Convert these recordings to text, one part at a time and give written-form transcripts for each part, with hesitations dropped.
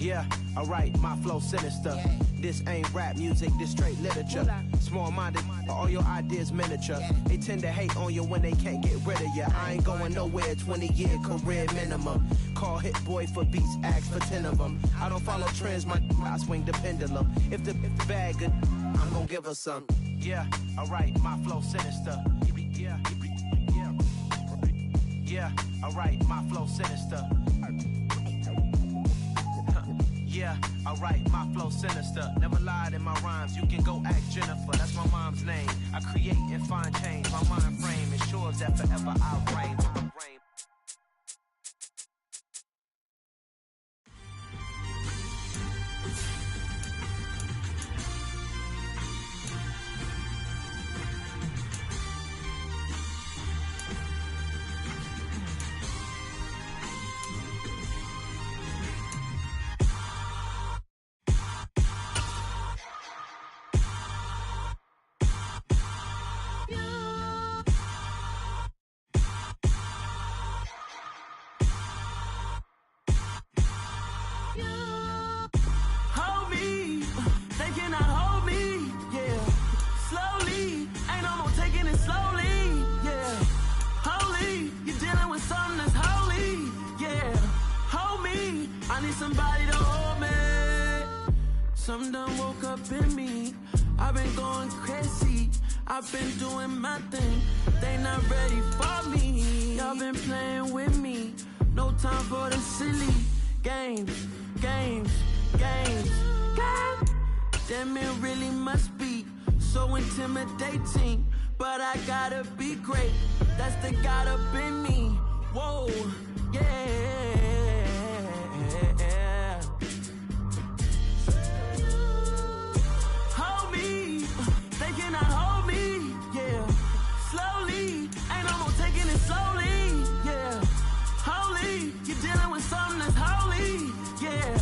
Yeah, alright, my flow sinister. This ain't rap music, this straight literature. Small-minded, all your ideas miniature. They tend to hate on you when they can't get rid of you. I ain't going nowhere, 20-year career minimum. Call Hit Boy for beats, ask for 10 of them. I don't follow trends, I swing the pendulum. If the bag good, I'm gonna give her some. Yeah, alright, my flow sinister. Yeah, alright, my flow sinister. Yeah, alright, my flow sinister. Never lied in my rhymes, you can go ask Jennifer. That's my mom's name. I create and find change. My mind frame ensures that forever I'll reign. Somebody to hold me. Something done woke up in me. I've been going crazy. I've been doing my thing. They not ready for me. Y'all been playing with me. No time for the silly games. Damn, it really must be so intimidating. But I gotta be great. That's the God up in me. Whoa, yeah. Hold me, they cannot hold me, yeah. Slowly, ain't no more taking it slowly, yeah. Holy, you're dealing with something that's holy, yeah.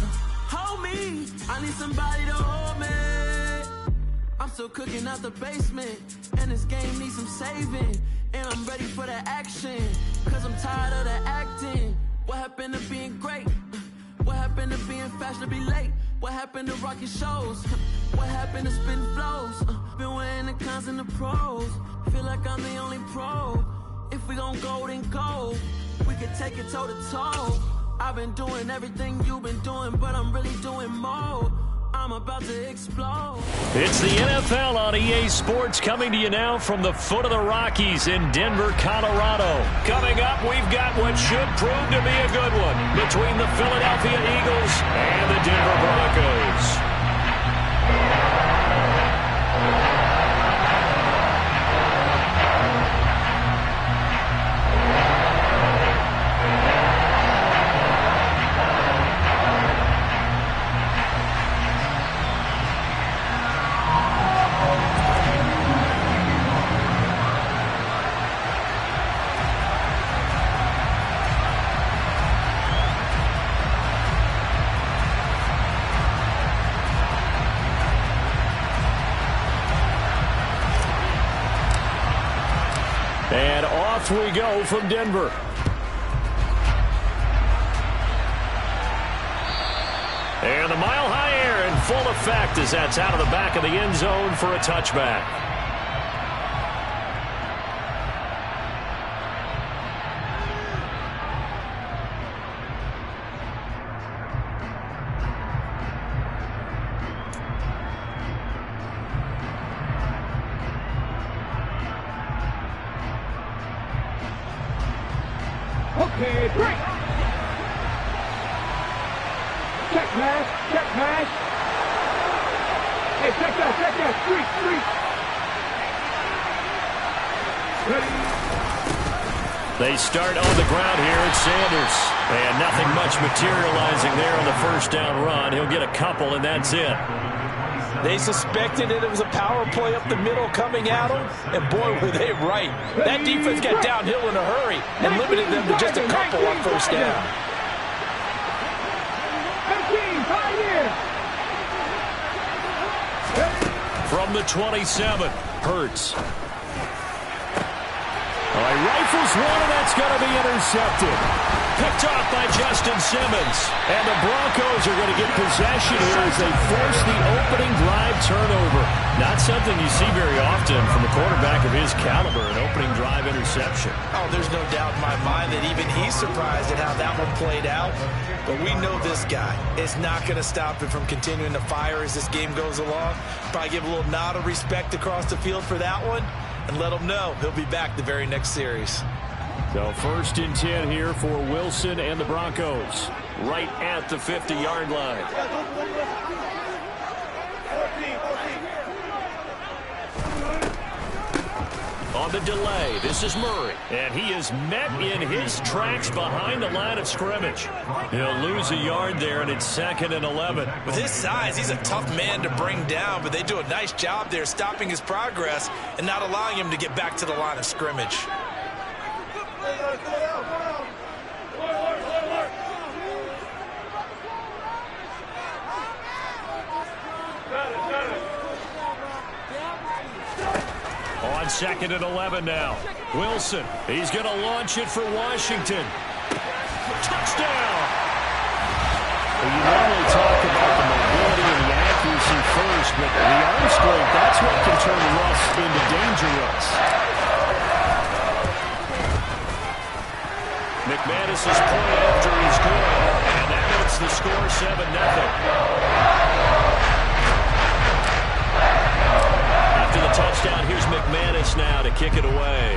Hold me, I need somebody to hold me. I'm still cooking out the basement, and this game needs some saving. And I'm ready for the action, cause I'm tired of the acting. What happened to being great? What happened to being fashionably late? What happened to rocking shows? What happened to spitting flows? Been weighing the cons and the pros. Feel like I'm the only pro. If we gon' go, then go. We can take it toe to toe. I've been doing everything you've been doing, but I'm really doing more. I'm about to explode. It's the NFL on EA Sports, coming to you now from the foot of the Rockies in Denver, Colorado. Coming up, we've got what should prove to be a good one between the Philadelphia Eagles and the Denver Broncos. And off we go from Denver. And the mile-high air in full effect as that's out of the back of the end zone for a touchback. Okay, break. Check pass. Hey, check that, street. Ready. They start on the ground here at Sanders. And nothing much materializing there on the first down run. He'll get a couple, and that's it. They suspected it was a power play up the middle coming at them, and boy, were they right. That defense got downhill in a hurry and limited them to just a couple on first down. 15, 5 in. From the 27, Hurts. All right, rifles one, and that's going to be intercepted. Picked off by Justin Simmons. And the Broncos are going to get possession here as they force the opening drive turnover. Not something you see very often from a quarterback of his caliber, an opening drive interception. Oh, there's no doubt in my mind that even he's surprised at how that one played out. But we know this guy is not going to stop him from continuing to fire as this game goes along. Probably give a little nod of respect across the field for that one and let him know he'll be back the very next series. So 1st and 10 here for Wilson and the Broncos. Right at the 50-yard line. On the delay, this is Murray. And he is met in his tracks behind the line of scrimmage. He'll lose a yard there, and it's 2nd and 11. With his size, he's a tough man to bring down, but they do a nice job there stopping his progress and not allowing him to get back to the line of scrimmage. On 2nd and 11 now. Wilson, he's going to launch it for Washington. Touchdown! Well, you normally talk about the mobility and the accuracy first, but the arm strength, that's what can turn Russ into dangerous. McManus's point after he's good, and that makes the score 7-0. After the touchdown, here's McManus now to kick it away.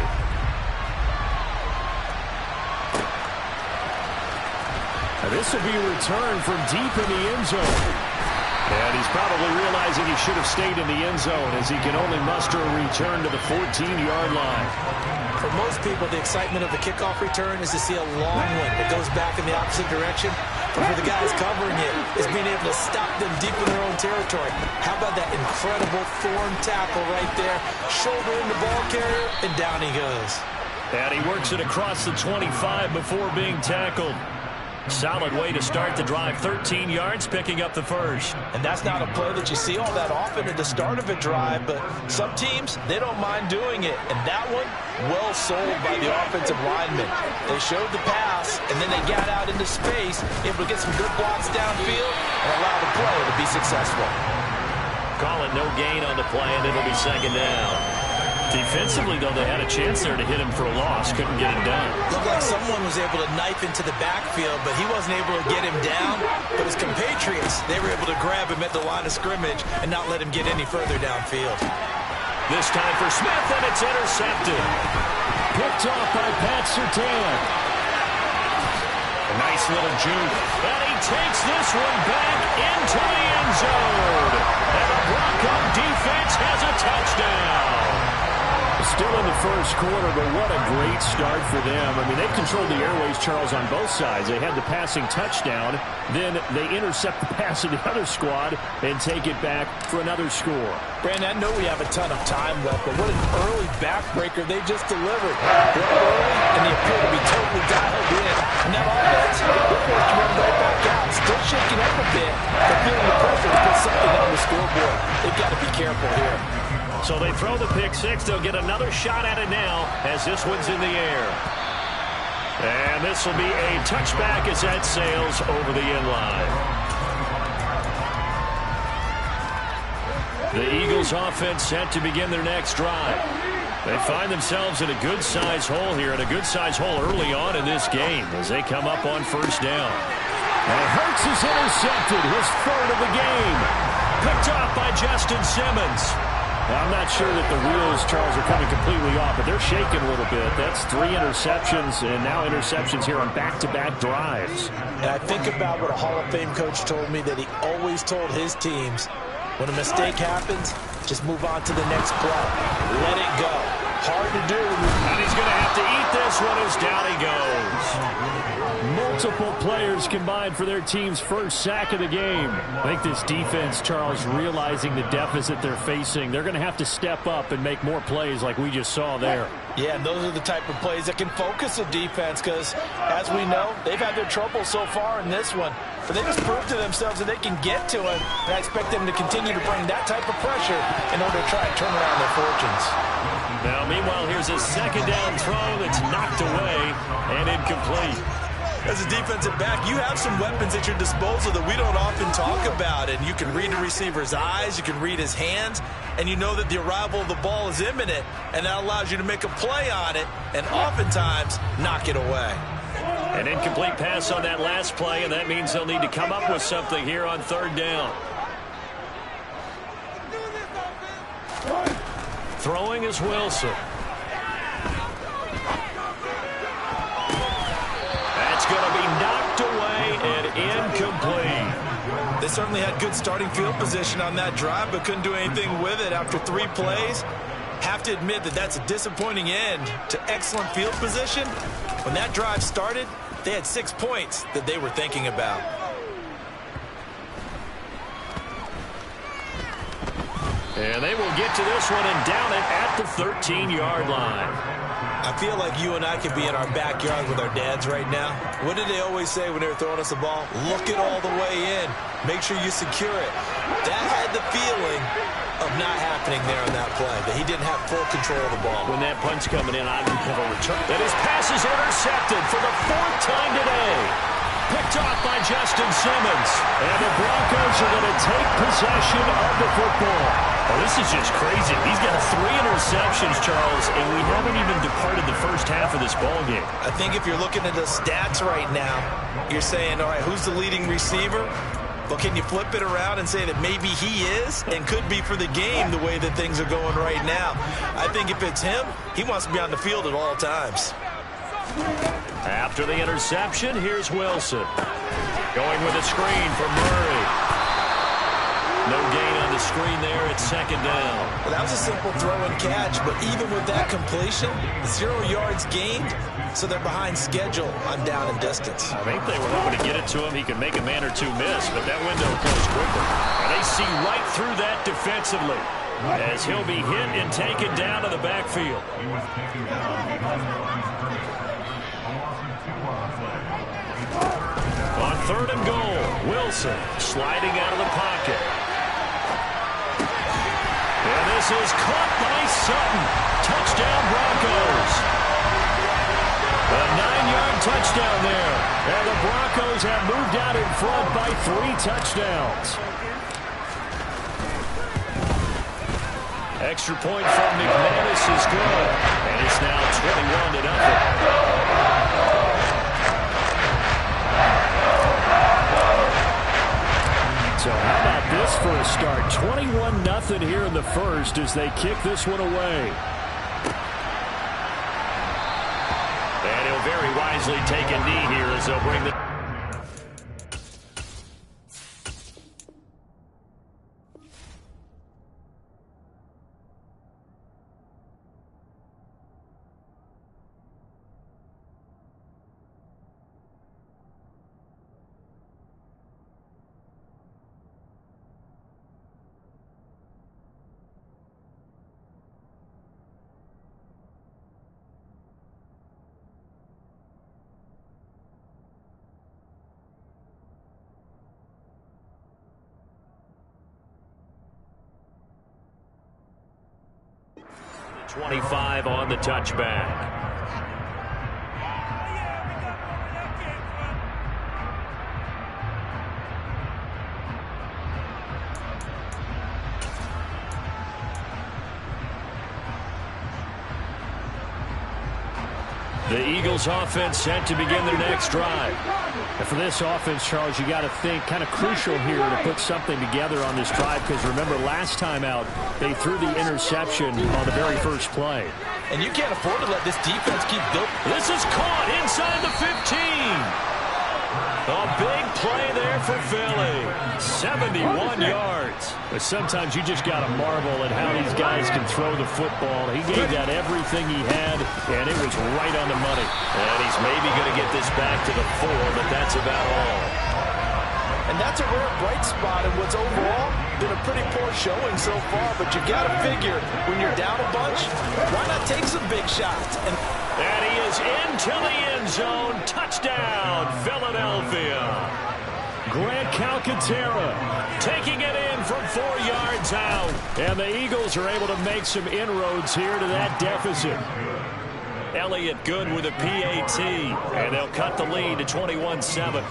Now this will be a return from deep in the end zone. And he's probably realizing he should have stayed in the end zone as he can only muster a return to the 14-yard line. For most people, the excitement of the kickoff return is to see a long one that goes back in the opposite direction. But for the guys covering it, is being able to stop them deep in their own territory. How about that incredible form tackle right there? Shoulder in the ball carrier, and down he goes. And he works it across the 25 before being tackled. Solid way to start the drive. 13 yards, picking up the first. And that's not a play that you see all that often at the start of a drive, but some teams, they don't mind doing it. And that one, well sold by the offensive linemen. They showed the pass, and then they got out into space, able to get some good blocks downfield, and allow the play to be successful. Call it no gain on the play, and it'll be 2nd down. Defensively, though, they had a chance there to hit him for a loss. Couldn't get him done. Looked like someone was able to knife into the backfield, but he wasn't able to get him down. But his compatriots, they were able to grab him at the line of scrimmage and not let him get any further downfield. This time for Smith, and it's intercepted. Picked off by Pat Surtain. A nice little juke. And he takes this one back into the end zone. And the Bronco defense has a touchdown. Still in the first quarter, but what a great start for them. I mean, they've controlled the airways, Charles, on both sides. They had the passing touchdown. Then they intercept the pass of the other squad and take it back for another score. Brandon, I know we have a ton of time left, but what an early backbreaker they just delivered. They're early, and they appear to be totally dialed in. And that offense, they're forced to run right back out. Still shaking up a bit, but feeling the pressure to put something on the scoreboard. They've got to be careful here. So they throw the pick six. They'll get another shot at it now as this one's in the air. And this will be a touchback as that sails over the end line. The Eagles offense set to begin their next drive. They find themselves in a good-sized hole here, and a good-sized hole early on in this game as they come up on first down. And Hurts is intercepted, his third of the game. Picked off by Justin Simmons. Now, I'm not sure that the wheels, Charles, are coming completely off, but they're shaking a little bit. That's 3 interceptions, and now interceptions here on back-to-back drives. And I think about what a Hall of Fame coach told me, that he always told his teams, when a mistake happens, just move on to the next play. Let it go. Hard to do. And he's going to have to eat this one as down he goes. Multiple players combined for their team's first sack of the game. I think this defense, Charles, realizing the deficit they're facing, they're going to have to step up and make more plays like we just saw there. Yeah, and those are the type of plays that can focus a defense because, as we know, they've had their trouble so far in this one. But they just proved to themselves that they can get to it, and I expect them to continue to bring that type of pressure in order to try and turn around their fortunes. Now, meanwhile, here's a second down throw that's knocked away and incomplete. As a defensive back, you have some weapons at your disposal that we don't often talk about. And you can read the receiver's eyes, you can read his hands, and you know that the arrival of the ball is imminent, and that allows you to make a play on it and oftentimes knock it away. An incomplete pass on that last play, and that means they'll need to come up with something here on third down. Throwing is Wilson. That's going to be knocked away and incomplete. They certainly had good starting field position on that drive, but couldn't do anything with it after 3 plays. Have to admit that that's a disappointing end to excellent field position. When that drive started, they had 6 points that they were thinking about. And they will get to this one and down it at the 13-yard line. I feel like you and I could be in our backyard with our dads right now. What did they always say when they were throwing us the ball? Look it all the way in. Make sure you secure it. That had the feeling of not happening there on that play, that he didn't have full control of the ball. When that punch coming in, I didn't have a return. And his pass is intercepted for the 4th time today. Picked off by Justin Simmons. And the Broncos are going to take possession of the football. Oh, this is just crazy. He's got 3 interceptions, Charles, and we haven't even departed the first half of this ball game. I think if you're looking at the stats right now, you're saying, all right, who's the leading receiver? But can you flip it around and say that maybe he is and could be for the game the way that things are going right now? I think if it's him, he wants to be on the field at all times. After the interception, here's Wilson. Going with a screen from Murray. No gain on the screen there. It's 2nd down. Well, that was a simple throw and catch, but even with that completion, 0 yards gained, so they're behind schedule on down and distance. I think they were hoping to get it to him. He could make a man or two miss, but that window closed quickly. And they see right through that defensively as he'll be hit and taken down to the backfield. On 3rd and goal, Wilson sliding out of the pocket. And this is caught by Sutton. Touchdown, Broncos. A 9-yard touchdown there. And the Broncos have moved out in front by 3 touchdowns. Extra point from McManus is good. And it's now 21-0. So how about this for a start? 21-0 here in the first as they kick this one away. And he'll very wisely take a knee here as they'll bring the... .25 on the touchback. The Eagles offense set to begin their next drive. And for this offense, Charles, you got to think kind of crucial here to put something together on this drive because remember last time out they threw the interception on the very first play. And you can't afford to let this defense keep building. This is caught inside the 15. A big play there for Philly. 71 yards. But sometimes you just got to marvel at how these guys can throw the football. He gave that everything he had, and it was right on the money. And he's maybe going to get this back to the 4, but that's about all. And that's a rare bright spot in what's overall been a pretty poor showing so far. But you got to figure when you're down a bunch, why not take some big shots? And he is into the end zone. Touchdown, Philadelphia. Grant Calcaterra taking it in from 4 yards out. And the Eagles are able to make some inroads here to that deficit. Elliott good with a PAT, and they'll cut the lead to 21-7.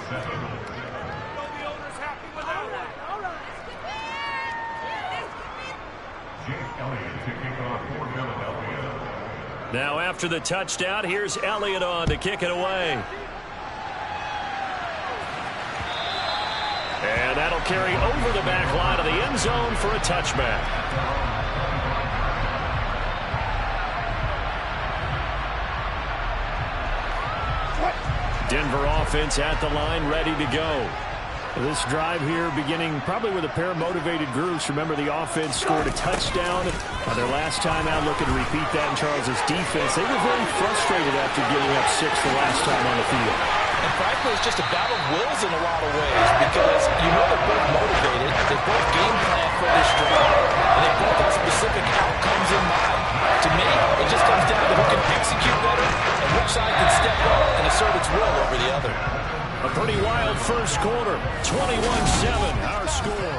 Now after the touchdown, here's Elliott on to kick it away. And that'll carry over the back line of the end zone for a touchback. Denver offense at the line, ready to go. This drive here beginning probably with a pair of motivated groups. Remember, the offense scored a touchdown on their last time out, looking to repeat that in Charles's defense. They were very frustrated after giving up 6 the last time on the field. And frankly, it's just a battle of wills in a lot of ways because you know they're both motivated. They both game plan for this drive, and they both have specific outcomes in mind. To me, it just comes down to who can execute better and which side can step up and assert its will over the other. A pretty wild first quarter. 21-7, our score.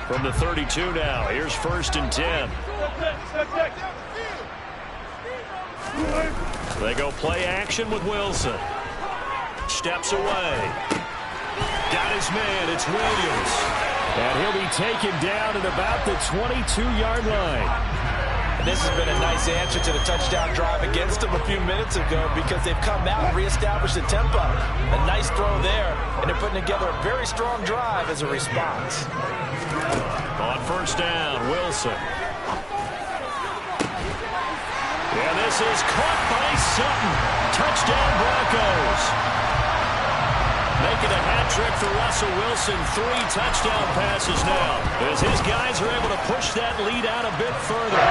From the 32 now, here's 1st and 10. They go play action with Wilson. Steps away. Got his man, it's Williams. And he'll be taken down at about the 22-yard line. And this has been a nice answer to the touchdown drive against them a few minutes ago because they've come out and reestablished the tempo. A nice throw there, and they're putting together a very strong drive as a response. On 1st down, Wilson. And this is caught by Sutton. Touchdown Broncos. Making a hat trick for Russell Wilson. 3 touchdown passes now as his guys are able to push that lead out a bit further.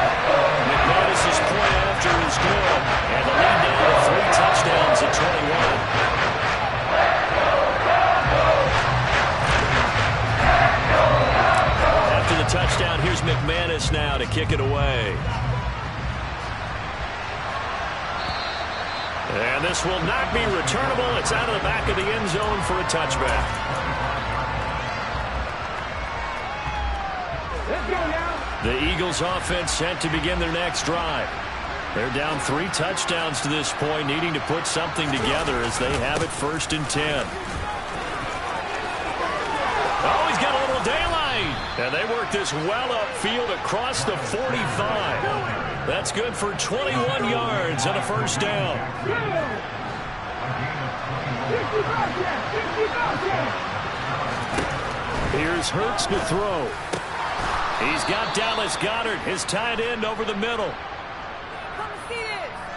McManus's point after is good, and the lead down to 3 touchdowns at 21. After the touchdown, here's McManus now to kick it away. And this will not be returnable. It's out of the back of the end zone for a touchback. Let's go now. The Eagles offense set to begin their next drive. They're down 3 touchdowns to this point, needing to put something together as they have it 1st and 10. Oh, he's got a little daylight. And they work this well upfield across the 45. That's good for 21 yards on a 1st down. Here's Hurts to throw. He's got Dallas Goedert, his tight end, over the middle.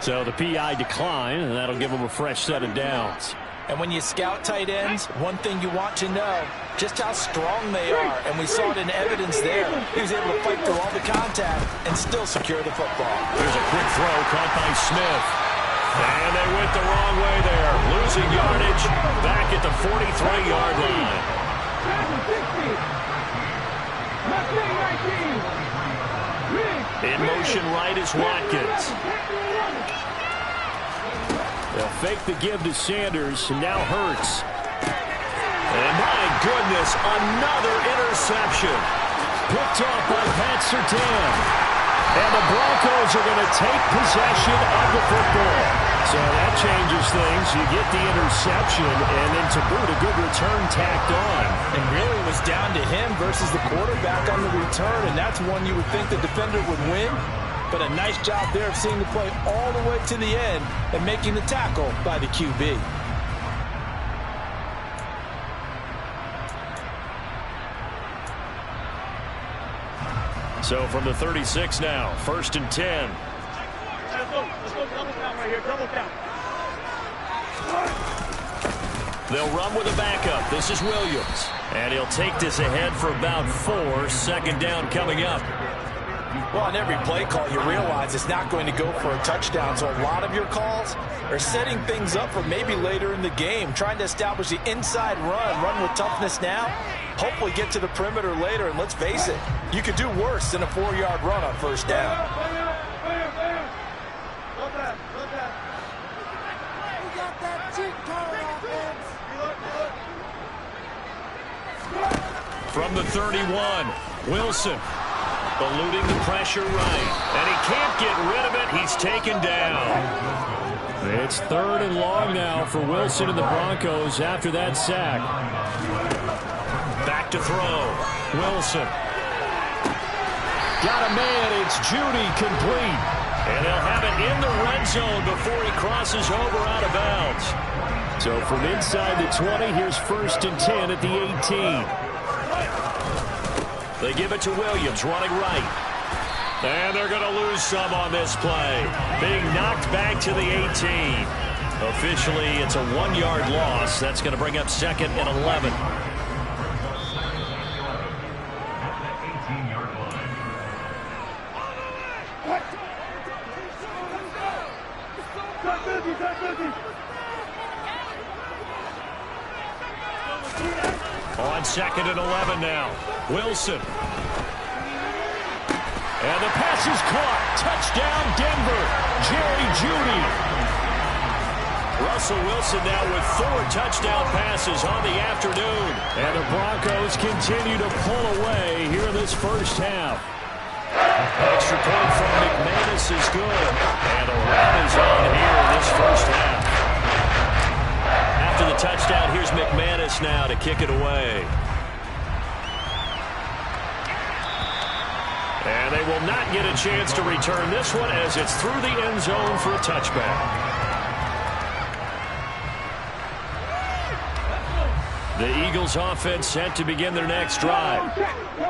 So the PI decline, and that'll give him a fresh set of downs. And when you scout tight ends, one thing you want to know, just how strong they are. And we saw it in evidence there. He was able to fight through all the contact and still secure the football. There's a quick throw caught by Smith. And they went the wrong way there. Losing yardage back at the 43-yard line. In motion right is Watkins. They'll fake the give to Sanders, and now Hurts. And my goodness, another interception. Picked off by Pat Surtain. And the Broncos are going to take possession of the football. So that changes things. You get the interception, and then to boot, a good return tacked on. And really it was down to him versus the quarterback on the return, and that's one you would think the defender would win. But a nice job there of seeing the play all the way to the end and making the tackle by the QB. So from the 36 now, 1st and 10. Let's go double down right here, double down. They'll run with a backup. This is Williams. And he'll take this ahead for about 4. 2nd down coming up. Well, on every play call, you realize it's not going to go for a touchdown. So a lot of your calls are setting things up for maybe later in the game, trying to establish the inside run with toughness now, hopefully get to the perimeter later. And let's face it, you could do worse than a 4-yard run on 1st down. From the 31, Wilson. Eluding the pressure right. And he can't get rid of it. He's taken down. It's 3rd and long now for Wilson and the Broncos after that sack. Back to throw. Wilson. Got a man. It's Judy, complete. And they'll have it in the red zone before he crosses over out of bounds. So from inside the 20, here's 1st and 10 at the 18. They give it to Williams, running right. And they're going to lose some on this play. Being knocked back to the 18. Officially, it's a 1-yard loss. That's going to bring up 2nd and 11. On 2nd and 11 now. Wilson. And the pass is caught. Touchdown, Denver. Jerry Jeudy. Russell Wilson now with 4 touchdown passes on the afternoon. And the Broncos continue to pull away here in this first half. Extra point from McManus is good. And a run is on here in this first half. After the touchdown, here's McManus now to kick it away. And they will not get a chance to return this one as it's through the end zone for a touchback. The Eagles offense set to begin their next drive.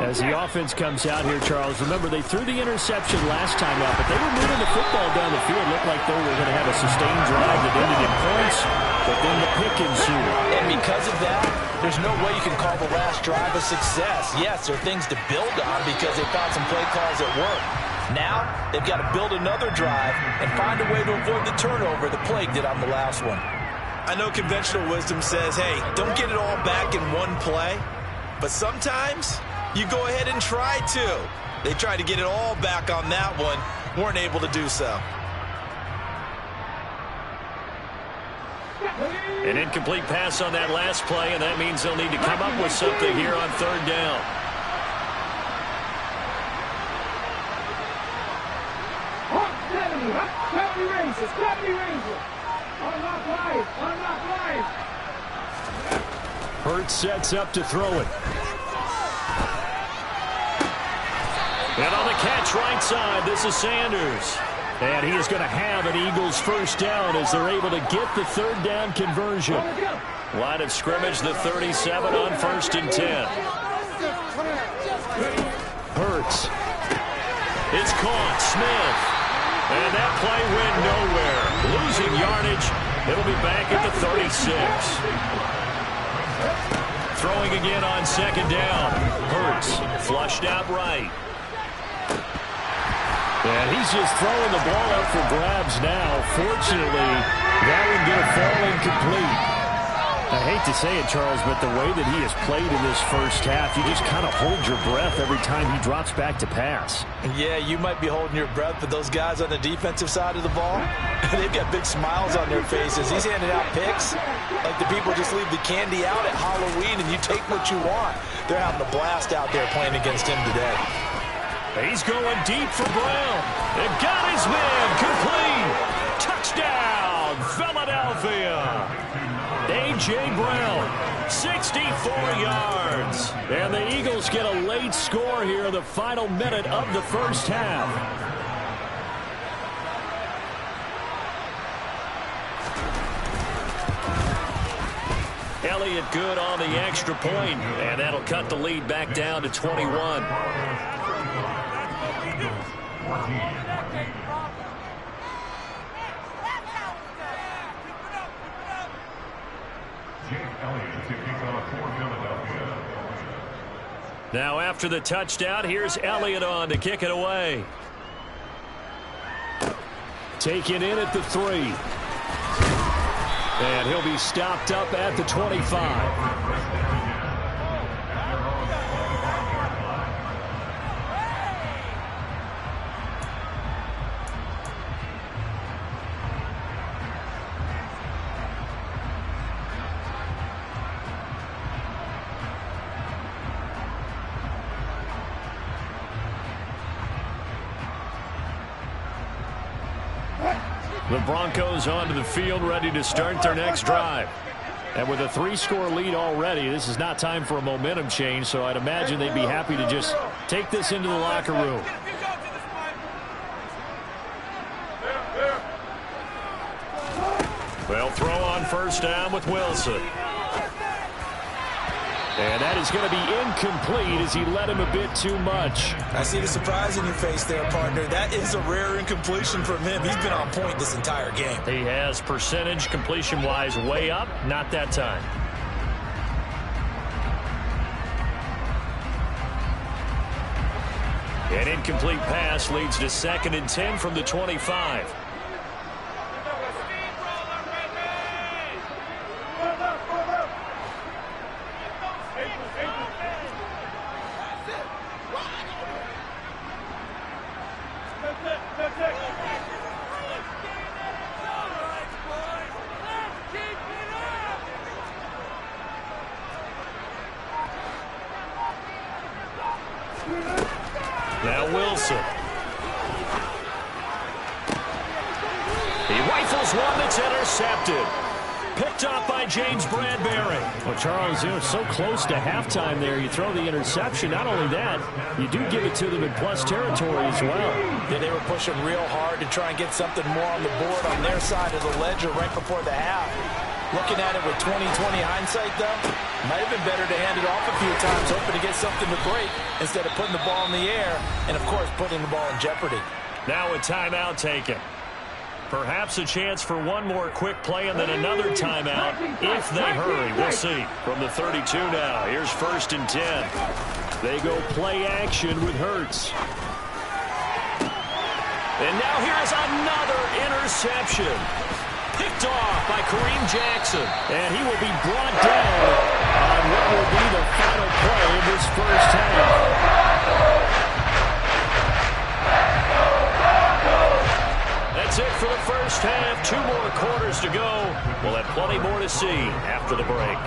As the offense comes out here, Charles, remember they threw the interception last time out, but they were moving the football down the field. Looked like they were going to have a sustained drive that ended in points, but then the pick ensued. And because of that, there's no way you can call the last drive a success. Yes, there are things to build on because they found some play calls that work. Now, they've got to build another drive and find a way to avoid the turnover the Plague did on the last one. I know conventional wisdom says, hey, don't get it all back in one play. But sometimes you go ahead and try to. They tried to get it all back on that one, weren't able to do so. An incomplete pass on that last play, and that means they'll need to come up with something here on 3rd down. Hurts sets up to throw it. And on the catch right side, this is Sanders. And he is going to have an Eagles first down as they're able to get the 3rd down conversion. Line of scrimmage, the 37 on 1st and 10. Hurts. It's caught. Smith. And that play went nowhere. Losing yardage. It'll be back at the 36. Throwing again on 2nd down. Hurts. Flushed out right. And he's just throwing the ball up for grabs now. Fortunately, that one going to fall incomplete. I hate to say it, Charles, but the way that he has played in this first half, you just kind of hold your breath every time he drops back to pass. Yeah, you might be holding your breath, but those guys on the defensive side of the ball, they've got big smiles on their faces. He's handing out picks like the people just leave the candy out at Halloween and you take what you want. They're having a blast out there playing against him today. He's going deep for Brown. They've got his man complete. Touchdown, Philadelphia. A.J. Brown, 64 yards. And the Eagles get a late score here in the final minute of the first half. Elliott good on the extra point, and that'll cut the lead back down to 21. Now after the touchdown, here's Elliott on to kick it away. Taken in at the 3. And he'll be stopped up at the 25. The Broncos onto the field, ready to start their next drive. And with a 3-score lead already, this is not time for a momentum change, so I'd imagine they'd be happy to just take this into the locker room. They'll throw on first down with Wilson. And that is going to be incomplete as he led him a bit too much. I see the surprise in your face there, partner. That is a rare incompletion from him. He's been on point this entire game. He has percentage completion-wise way up. Not that time. An incomplete pass leads to 2nd and 10 from the 25. Now Wilson. He rifles one that's intercepted. Picked off by James Bradbury. Well, Charles, you know, so close to halftime there. You throw the interception. Not only that, you do give it to them in plus territory as well. Yeah, they were pushing real hard to try and get something more on the board on their side of the ledger right before the half. Looking at it with 20/20 hindsight, though, might have been better to hand it off a few times, hoping to get something to break instead of putting the ball in the air and, of course, putting the ball in jeopardy. Now a timeout taken. Perhaps a chance for one more quick play and then another timeout if they hurry. We'll see. From the 32 now, here's 1st and 10. They go play action with Hurts. And now here's another interception. Picked off by Kareem Jackson. And he will be brought down on what will be the final play of this first half. That's it for the first half. 2 more quarters to go. We'll have plenty more to see after the break.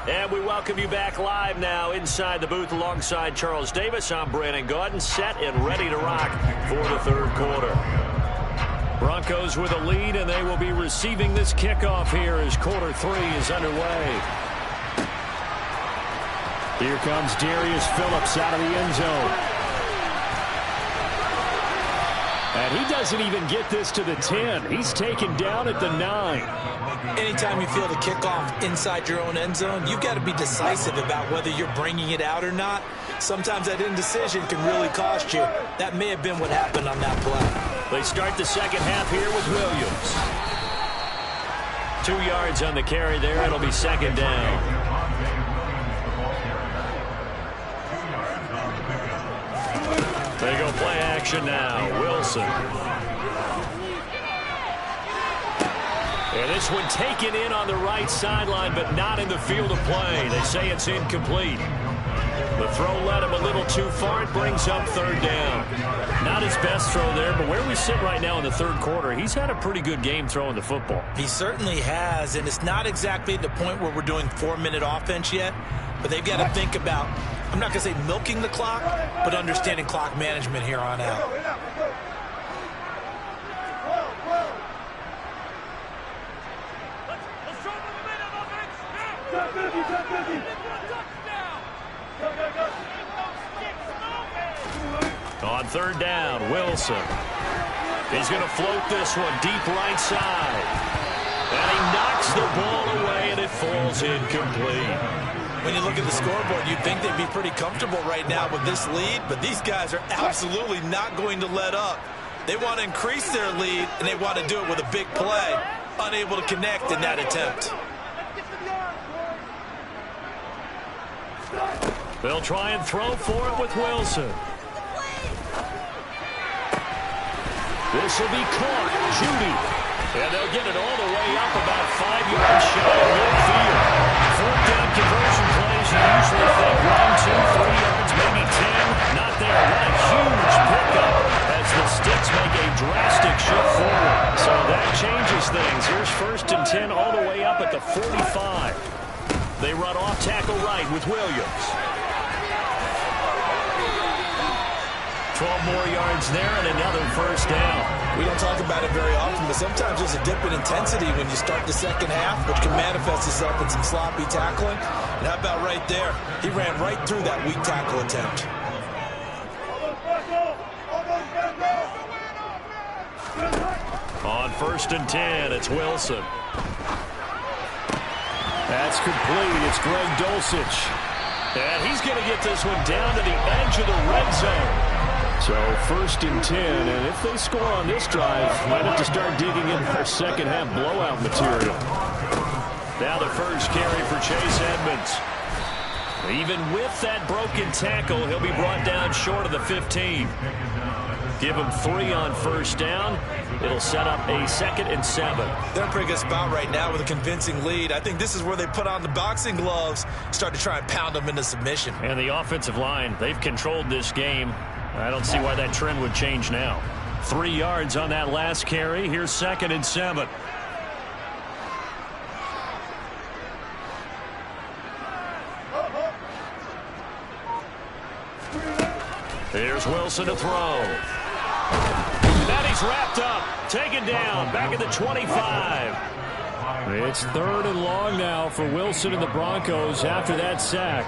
And we welcome you back live now inside the booth alongside Charles Davis. I'm Brandon Gaudin, set and ready to rock for the 3rd quarter. Broncos with a lead, and they will be receiving this kickoff here as quarter 3 is underway. Here comes Darius Phillips out of the end zone. And he doesn't even get this to the 10. He's taken down at the 9. Anytime you feel the kickoff inside your own end zone, you've got to be decisive about whether you're bringing it out or not. Sometimes that indecision can really cost you. That may have been what happened on that play. They start the second half here with Williams. 2 yards on the carry there. It'll be 2nd down. They go play action now. Wilson. And this one taken in on the right sideline, but not in the field of play. They say it's incomplete. The throw led him a little too far. It brings up 3rd down. Not his best throw there, but where we sit right now in the 3rd quarter, he's had a pretty good game throwing the football. He certainly has, and it's not exactly the point where we're doing 4-minute offense yet, but they've got to think about, I'm not going to say milking the clock, but understanding clock management here on out. On 3rd down, Wilson. He's going to float this one deep right side. And he knocks the ball away, and it falls incomplete. When you look at the scoreboard, you'd think they'd be pretty comfortable right now with this lead, but these guys are absolutely not going to let up. They want to increase their lead, and they want to do it with a big play. Unable to connect in that attempt. They'll try and throw for it with Wilson. This will be caught. Judy. And they'll get it all the way up about 5 yards shy of midfield. 4th down conversion plays, you usually think 1, 2, 3 yards, maybe 10. Not there. What a huge pickup as the Sticks make a drastic shift forward. So that changes things. Here's 1st and 10 all the way up at the 45. They run off tackle right with Williams. 12 more yards there and another first down. We don't talk about it very often, but sometimes there's a dip in intensity when you start the second half, which can manifest itself in some sloppy tackling. And how about right there? He ran right through that weak tackle attempt. On 1st and 10, it's Wilson. That's complete. It's Greg Dulcich. And he's going to get this one down to the edge of the red zone. So 1st and 10, and if they score on this drive, might have to start digging in their second half blowout material. Now the first carry for Chase Edmonds. Even with that broken tackle, he'll be brought down short of the 15. Give him 3 on 1st down. It'll set up a 2nd and 7. They're in a pretty good spot right now with a convincing lead. I think this is where they put on the boxing gloves, start to try and pound them into submission. And the offensive line, they've controlled this game. I don't see why that trend would change now. 3 yards on that last carry. Here's 2nd and 7. Here's Wilson to throw. And he's wrapped up. Taken down. Back at the 25. It's 3rd and long now for Wilson and the Broncos after that sack.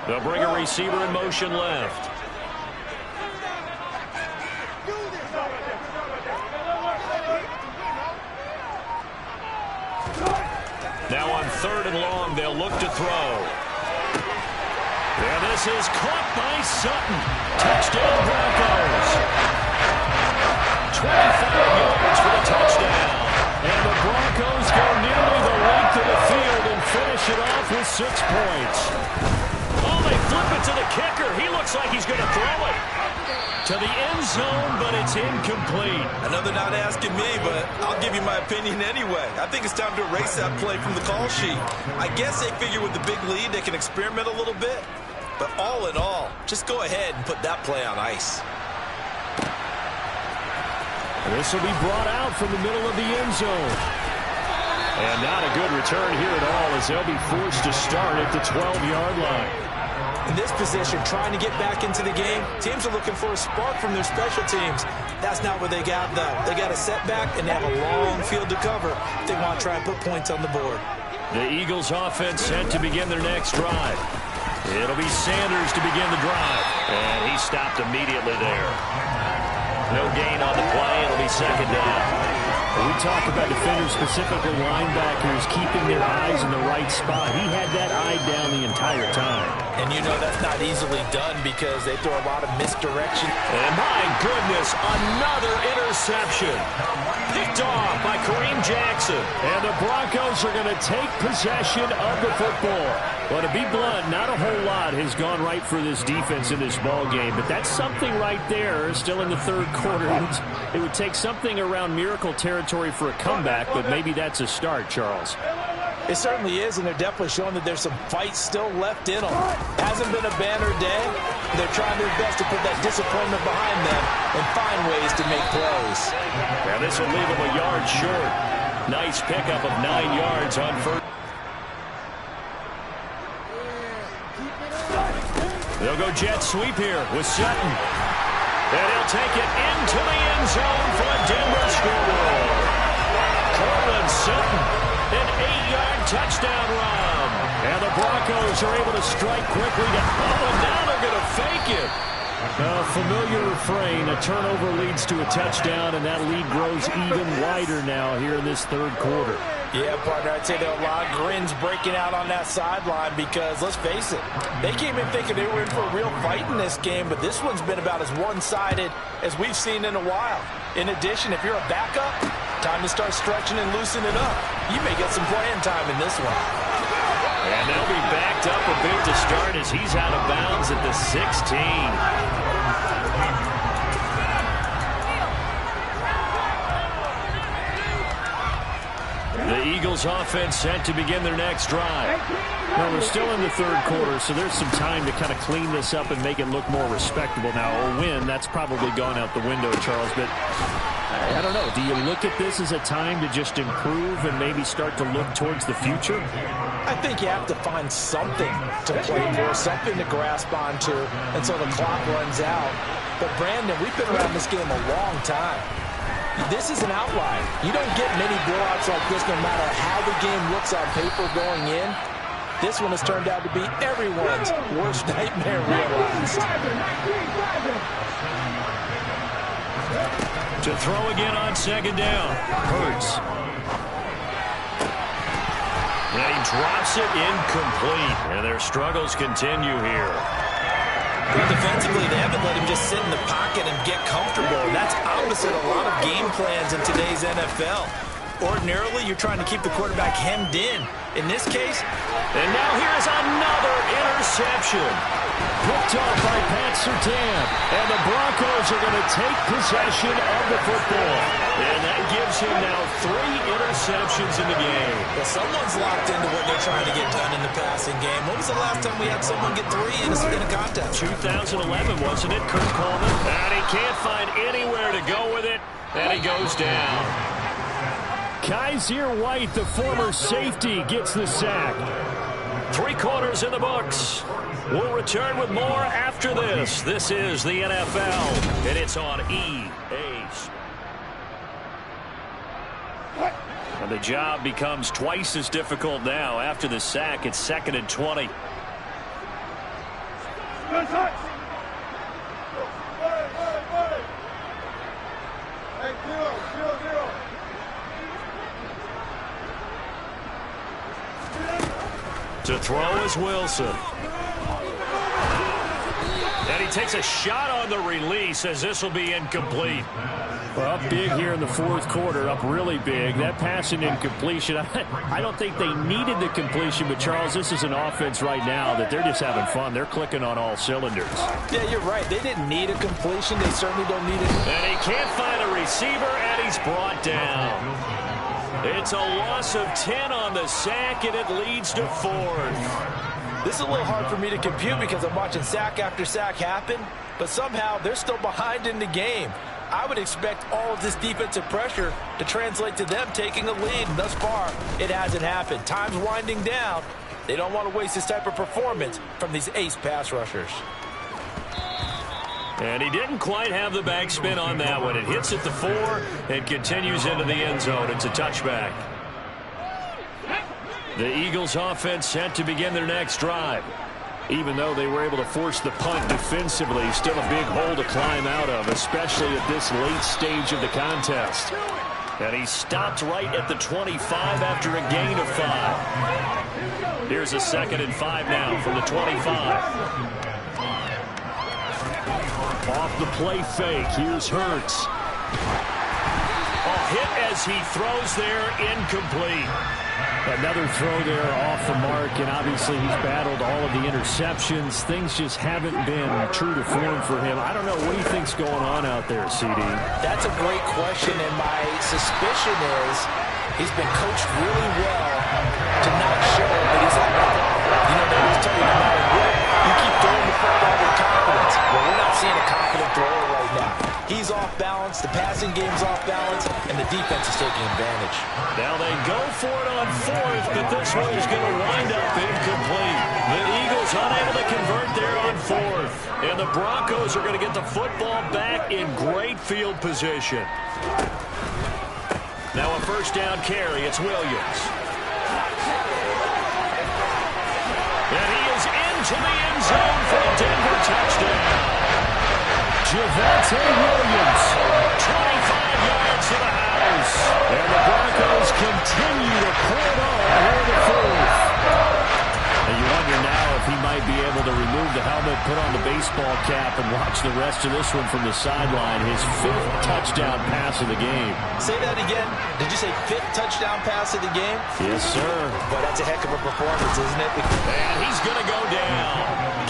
They'll bring a receiver in motion left. Now on 3rd and long, they'll look to throw. And this is caught by Sutton. Touchdown Broncos. 25 yards for the touchdown. And the Broncos go nearly the length of the field and finish it off with 6 points. Oh, they flip it to the kicker. He looks like he's going to throw it to the end zone, but it's incomplete. I know they're not asking me, but I'll give you my opinion anyway. I think it's time to erase that play from the call sheet. I guess they figure with the big lead, they can experiment a little bit. But all in all, just go ahead and put that play on ice. This will be brought out from the middle of the end zone. And not a good return here at all as they'll be forced to start at the 12-yard line. In this position, trying to get back into the game, teams are looking for a spark from their special teams. That's not what they got, though. They got a setback, and they have a long field to cover if they want to try and put points on the board. The Eagles' offense set to begin their next drive. It'll be Sanders to begin the drive. And he stopped immediately there. No gain on the play. It'll be 2nd down. We talk about defenders, specifically linebackers, keeping their eyes in the right spot. He had that eye down the entire time. And you know that's not easily done because they throw a lot of misdirection. And my goodness, another interception. Picked off by Kareem Jackson. And the Broncos are going to take possession of the football. Well, to be blunt, not a whole lot has gone right for this defense in this ball game, but that's something right there. Still in the 3rd quarter. It would take something around miracle territory for a comeback, but maybe that's a start, Charles. It certainly is, and they're definitely showing that there's some fight still left in them. Hasn't been a banner day. They're trying their best to put that disappointment behind them and find ways to make plays. Now this will leave them a yard short. Nice pickup of 9 yards on 1st. They'll go jet sweep here with Sutton. And he'll take it into the end zone for a Denver score. Cortland Sutton, an 8-yard touchdown run. And the Broncos are able to strike quickly to and now they're going to fake it. A familiar refrain, a turnover leads to a touchdown, and that lead grows even wider now here in this 3rd quarter. Yeah, partner, I'd say there are a lot of grins breaking out on that sideline because, let's face it, they came in thinking they were in for a real fight in this game, but this one's been about as one-sided as we've seen in a while. In addition, if you're a backup, time to start stretching and loosening it up. You may get some playing time in this one. And they'll be backed up a bit to start as he's out of bounds at the 16. The Eagles offense set to begin their next drive. Well, we're still in the third quarter, so there's some time to kind of clean this up and make it look more respectable. Now, a win, that's probably gone out the window, Charles, but I don't know. Do you look at this as a time to just improve and maybe start to look towards the future? I think you have to find something to play for, something to grasp onto until the clock runs out. But, Brandon, we've been around this game a long time. This is an outlier. You don't get many blowouts like this no matter how the game looks on paper going in. This one has turned out to be everyone's worst nightmare realized. To throw again on second down. Hurts. And he drops it incomplete. And their struggles continue here. Well, defensively, they haven't let him just sit in the pocket and get comfortable. And that's opposite a lot of game plans in today's NFL. Ordinarily, you're trying to keep the quarterback hemmed in. In this case, and now here's another interception. Picked off by Pat Surtain. And the Broncos are going to take possession of the football. And that gives him now 3 interceptions in the game. Well, someone's locked into what they're trying to get done in the passing game. When was the last time we had someone get 3 in a contest? 2011, wasn't it, Kurt Coleman? And he can't find anywhere to go with it. And he goes down. Kaiser White, the former safety, gets the sack. 3 quarters in the books. We'll return with more after this. This is the NFL, and it's on EA. And the job becomes twice as difficult now. After the sack, it's 2nd and 20. To throw is Wilson. And he takes a shot on the release as this will be incomplete. Well, up big here in the fourth quarter, up really big. That passing incompletion, I don't think they needed the completion, but Charles, this is an offense right now that they're just having fun. They're clicking on all cylinders. Yeah, you're right. They didn't need a completion. They certainly don't need it. And he can't find a receiver, and he's brought down. It's a loss of 10 on the sack, and it leads to 4th. This is a little hard for me to compute because I'm watching sack after sack happen, but somehow they're still behind in the game. I would expect all of this defensive pressure to translate to them taking a lead, and thus far, it hasn't happened. Time's winding down. They don't want to waste this type of performance from these ace pass rushers. And he didn't quite have the backspin on that one. It hits at the 4 and continues into the end zone. It's a touchback. The Eagles offense set to begin their next drive. Even though they were able to force the punt defensively, still a big hole to climb out of, especially at this late stage of the contest. And he stopped right at the 25 after a gain of 5. Here's a 2nd and 5 now from the 25. Off the play fake, here's Hurts. Hit as he throws there, incomplete. Another throw there off the mark, and obviously he's battled all of the interceptions. Things just haven't been true to form for him. I don't know, what do you think's going on out there, CD? That's a great question, and my suspicion is he's been coached really well to not show that he's having a problem. You know, they always tell you no matter what, you keep throwing the football with confidence. Well, we're not seeing a confident thrower right now. He's off balance, the passing game's off balance, and the defense is taking advantage. Now they go for it on 4th, but this one is going to wind up incomplete. The Eagles unable to convert there on 4th. And the Broncos are going to get the football back in great field position. Now a first down carry, it's Williams. And he is into the end zone for a Denver touchdown. Javonte Williams, 25 yards to the house. And the Broncos continue to pour it on here in the 4th. And you wonder now if he might be able to remove the helmet, put on the baseball cap, and watch the rest of this one from the sideline. His 5th touchdown pass of the game. Say that again. Did you say 5th touchdown pass of the game? Yes, sir. Boy, that's a heck of a performance, isn't it? And he's going to go down.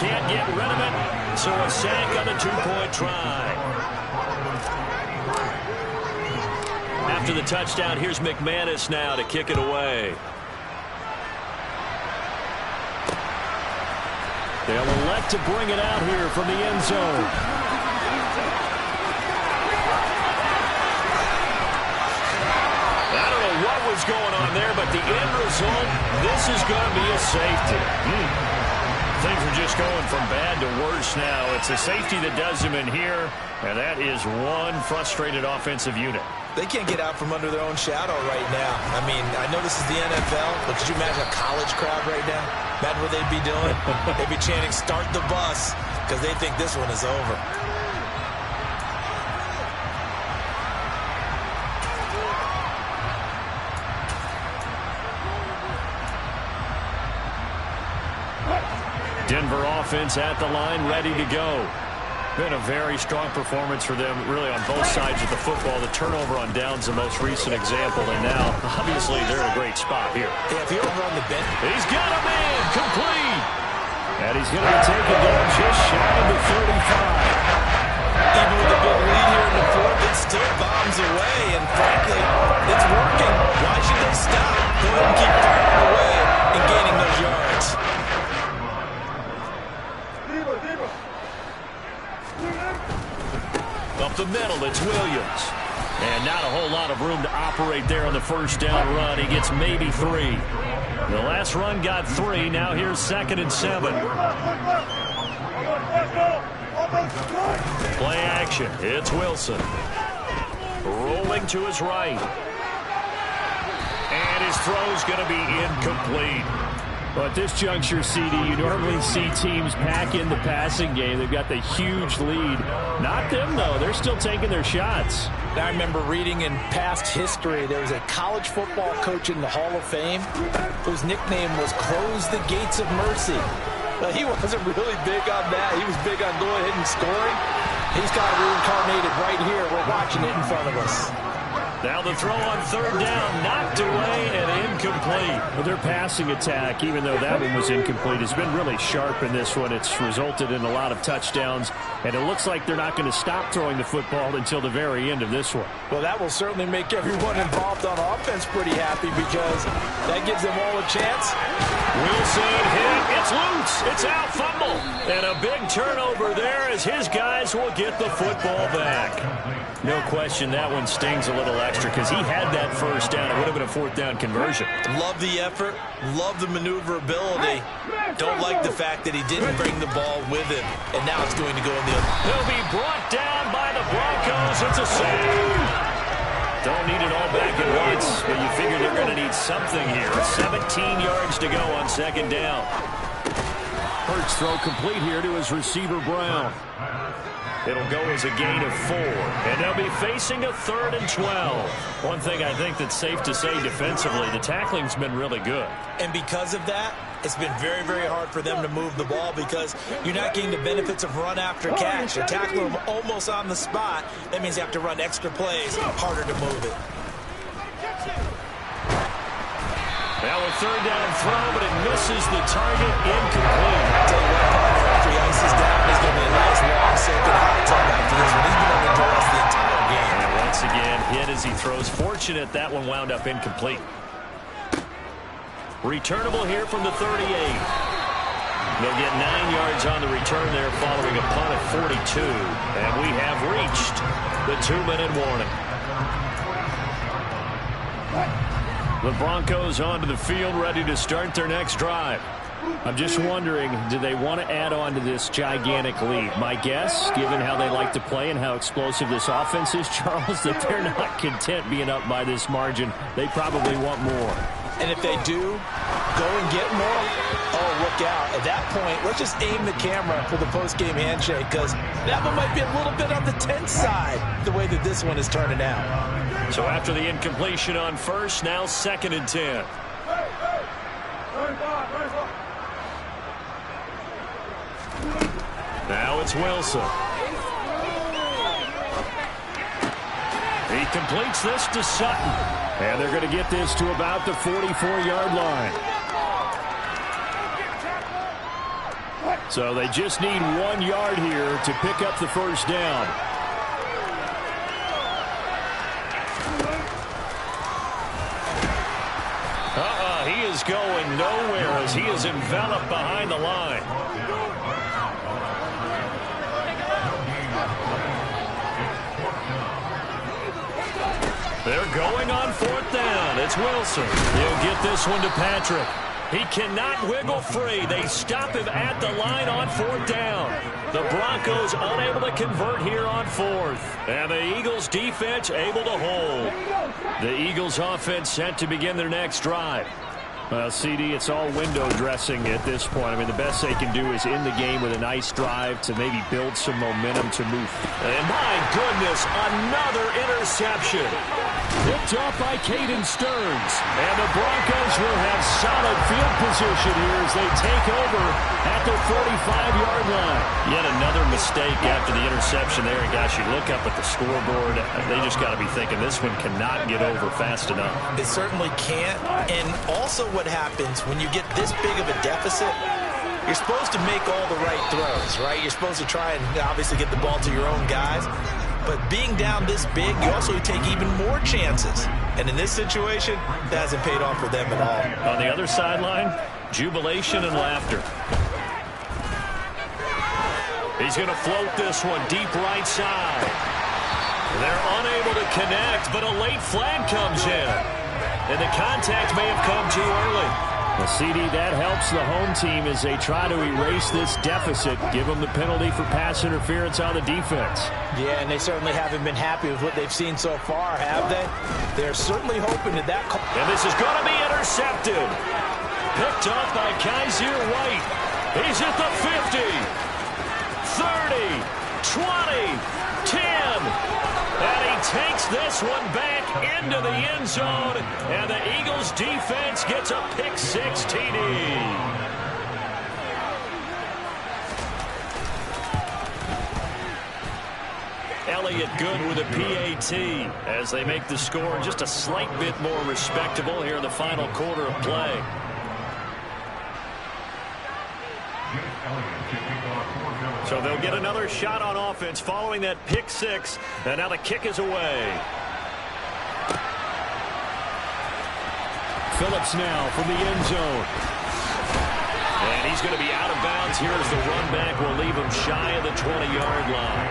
Can't get rid of it, so a sack on the 2-point try. After the touchdown, here's McManus now to kick it away. They'll elect to bring it out here from the end zone. I don't know what was going on there, but the end result, this is going to be a safety. Things are just going from bad to worse now. It's a safety that does him in here, and that is one frustrated offensive unit. They can't get out from under their own shadow right now. I mean, I know this is the NFL, but could you imagine a college crowd right now? Imagine what they'd be doing. They'd be chanting, "Start the bus," because they think this one is over. Denver offense at the line, ready to go. Been a very strong performance for them, really, on both sides of the football. The turnover on downs, the most recent example, and now, obviously, they're in a great spot here. Yeah, if he over on the bench. He's got a man, complete. And he's going to be taken down just shy of the 35. Even with a big lead here in the fourth, it still bombs away, and frankly, it's working. Why should they stop? Go ahead and keep firing away and gaining those yards. Up the middle, it's Williams. And not a whole lot of room to operate there on the first down run. He gets maybe 3. The last run got 3. Now here's 2nd and 7. Play action. It's Wilson. Rolling to his right. And his throw's going to be incomplete. But at this juncture, CD, you normally see teams pack in the passing game. They've got the huge lead. Not them, though. They're still taking their shots. I remember reading in past history, there was a college football coach in the Hall of Fame whose nickname was Close the Gates of Mercy. But he wasn't really big on that. He was big on going ahead and scoring. He's got it reincarnated right here. We're watching it in front of us. Now the throw on 3rd down, knocked away and incomplete. Well, their passing attack, even though that one was incomplete, has been really sharp in this one. It's resulted in a lot of touchdowns, and it looks like they're not going to stop throwing the football until the very end of this one. Well, that will certainly make everyone involved on offense pretty happy because that gives them all a chance. Wilson hit. It's loose. It's out, fumble. And a big turnover there as his guys will get the football back. No question that one stings a little extra because he had that first down. It would have been a 4th down conversion. Love the effort. Love the maneuverability. Don't like the fact that he didn't bring the ball with him. And now it's going to go in the other. He'll be brought down by the Broncos. It's a save. Don't need it all back at once, but you figure they're going to need something here. 17 yards to go on 2nd down. Hurts throw complete here to his receiver, Brown. It'll go as a gain of 4, and they'll be facing a 3rd and 12. One thing I think that's safe to say defensively, the tackling's been really good. And because of that, it's been very, very hard for them to move the ball because you're not getting the benefits of run after catch. You're tackling them almost on the spot. That means you have to run extra plays, harder to move it. Now a 3rd down throw, but it misses the target, incomplete. I'll tell you what, Parker, after he ices down, there's going to be a nice long second hot tub after this one. He's been under duress the entire game. And once again, hit as he throws. Fortunate that one wound up incomplete. Returnable here from the 38. They'll get 9 yards on the return there following a punt of 42. And we have reached the 2-minute warning. The Broncos onto the field, ready to start their next drive. I'm just wondering, do they want to add on to this gigantic lead? My guess, given how they like to play and how explosive this offense is, Charles, that they're not content being up by this margin. They probably want more. And if they do go and get more, oh, look out. At that point, let's just aim the camera for the post-game handshake because that one might be a little bit on the tense side, the way that this one is turning out. So after the incompletion on 1st, now 2nd and 10. Now it's Wilson. He completes this to Sutton. And they're going to get this to about the 44-yard line. So they just need 1 yard here to pick up the first down. He is going nowhere as he is enveloped behind the line. going on 4th down. It's Wilson. He'll get this one to Patrick. He cannot wiggle free. They stop him at the line on 4th down. The Broncos unable to convert here on 4th. And the Eagles defense able to hold. The Eagles offense set to begin their next drive. Well, CD, it's all window dressing at this point. I mean, the best they can do is end the game with a nice drive to maybe build some momentum to move. And my goodness, another interception. Picked off by Caden Stearns. And the Broncos will have solid field position here as they take over at the 45-yard line. Yet another mistake after the interception there. And gosh, you look up at the scoreboard, they just got to be thinking this one cannot get over fast enough. It certainly can't. And also what happens when you get this big of a deficit, you're supposed to make all the right throws, right? You're supposed to try and obviously get the ball to your own guys. But being down this big, you also take even more chances. And in this situation, that hasn't paid off for them at all. On the other sideline, jubilation and laughter. He's going to float this one deep right side. They're unable to connect, but a late flag comes in. And the contact may have come too early. The CD, that helps the home team as they try to erase this deficit, give them the penalty for pass interference on the defense. Yeah, and they certainly haven't been happy with what they've seen so far, have they? They're certainly hoping that that... And this is going to be intercepted. Picked up by Kaiser White. He's at the 50, 30, 20, 10. And he takes this one back into the end zone. And the Eagles defense gets a pick-6 TD. Elliott good with a PAT as they make the score just a slight bit more respectable here in the final quarter of play. So they'll get another shot on offense following that pick-6. And now the kick is away. Phillips now from the end zone. And he's going to be out of bounds here as the run back will leave him shy of the 20-yard line.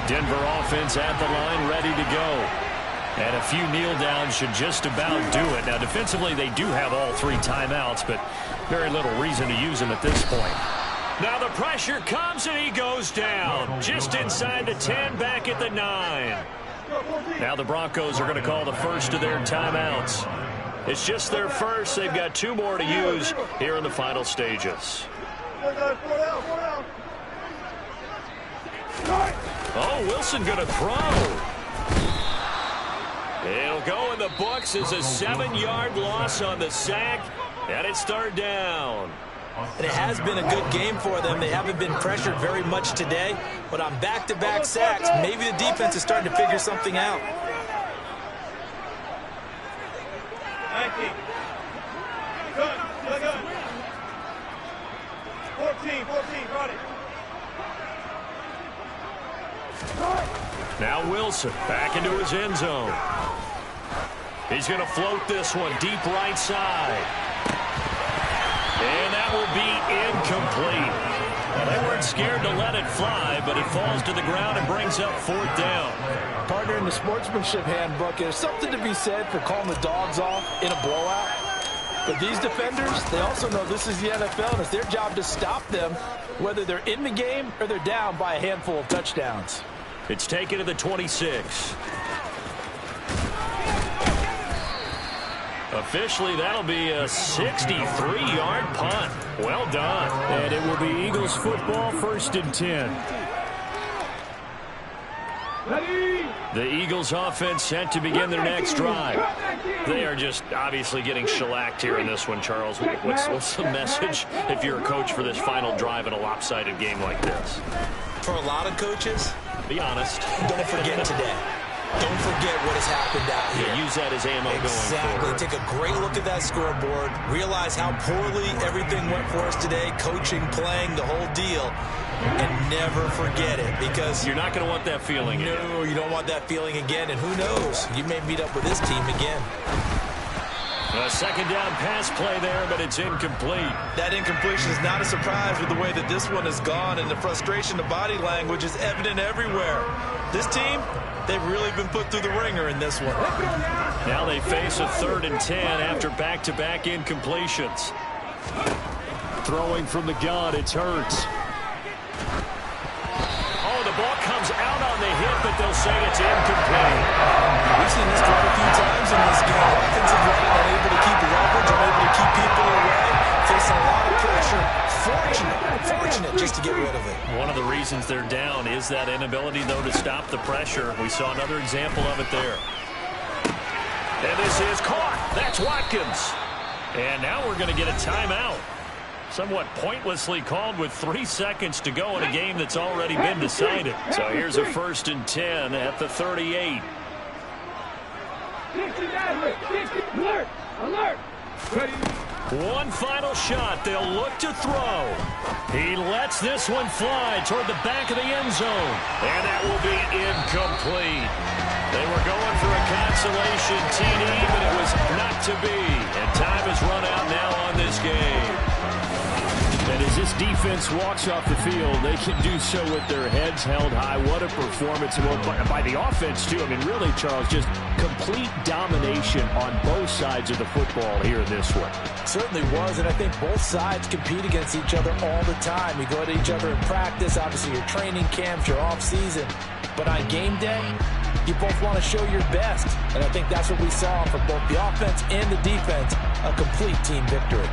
Denver offense at the line, ready to go. And a few kneel downs should just about do it. Now, defensively, they do have all 3 timeouts, but very little reason to use them at this point. Now the pressure comes, and he goes down. Just inside the 10, back at the 9. Now the Broncos are going to call the first of their timeouts. It's just their first. They've got 2 more to use here in the final stages. Oh, Wilson going to throw. It'll go in the books as a 7-yard loss on the sack, and it's 3rd down. And it has been a good game for them. They haven't been pressured very much today, but on back-to-back sacks, maybe the defense is starting to figure something out. 19. Good. 14, got it. Now Wilson back into his end zone. He's going to float this one deep right side. And that will be incomplete. Well, they weren't scared to let it fly, but it falls to the ground and brings up 4th down. Partner, in the sportsmanship handbook, there's something to be said for calling the dogs off in a blowout. But these defenders, they also know this is the NFL, and it's their job to stop them, whether they're in the game or they're down by a handful of touchdowns. It's taken to the 26. Officially, that'll be a 63-yard punt. Well done. And it will be Eagles football, 1st and 10. The Eagles offense set to begin their next drive. They are just obviously getting shellacked here in this one, Charles. What's the message if you're a coach for this final drive in a lopsided game like this? For a lot of coaches, be honest. Don't forget today. Don't forget what has happened out here. Yeah, use that as ammo going forward. Take a great look at that scoreboard. Realize how poorly everything went for us today. Coaching, playing, the whole deal. And never forget it, because you're not going to want that feeling again. No, you don't want that feeling again. And who knows? You may meet up with this team again. A second down pass play there, but it's incomplete. That incompletion is not a surprise with the way that this one has gone, and the frustration, the body language is evident everywhere. This team, they've really been put through the ringer in this one. Now they face a 3rd and 10 after back-to-back incompletions. Throwing from the gun, it's Hurts. Oh, the ball comes out on the hit, but they'll say it's incomplete. We've seen this quite a few times in this game. Offensive line unable to keep leverage, unable to keep people away, facing a lot of pressure. Fortunate just to get rid of it. One of the reasons they're down is that inability, though, to stop the pressure. We saw another example of it there. And this is caught. That's Watkins. And now we're going to get a timeout. Somewhat pointlessly called with 3 seconds to go in a game that's already been decided. So here's a 1st and 10 at the 38. Alert! One final shot. They'll look to throw. He lets this one fly toward the back of the end zone. And that will be incomplete. They were going for a consolation TD, but it was not to be. And time has run out now on this game. And as this defense walks off the field, they can do so with their heads held high. What a performance by the offense, too. I mean, really, Charles, just complete domination on both sides of the football here in this one. Certainly was, and I think both sides compete against each other all the time. You go at each other in practice, obviously your training camps, your off-season. But on game day, you both want to show your best. And I think that's what we saw from both the offense and the defense, a complete team victory.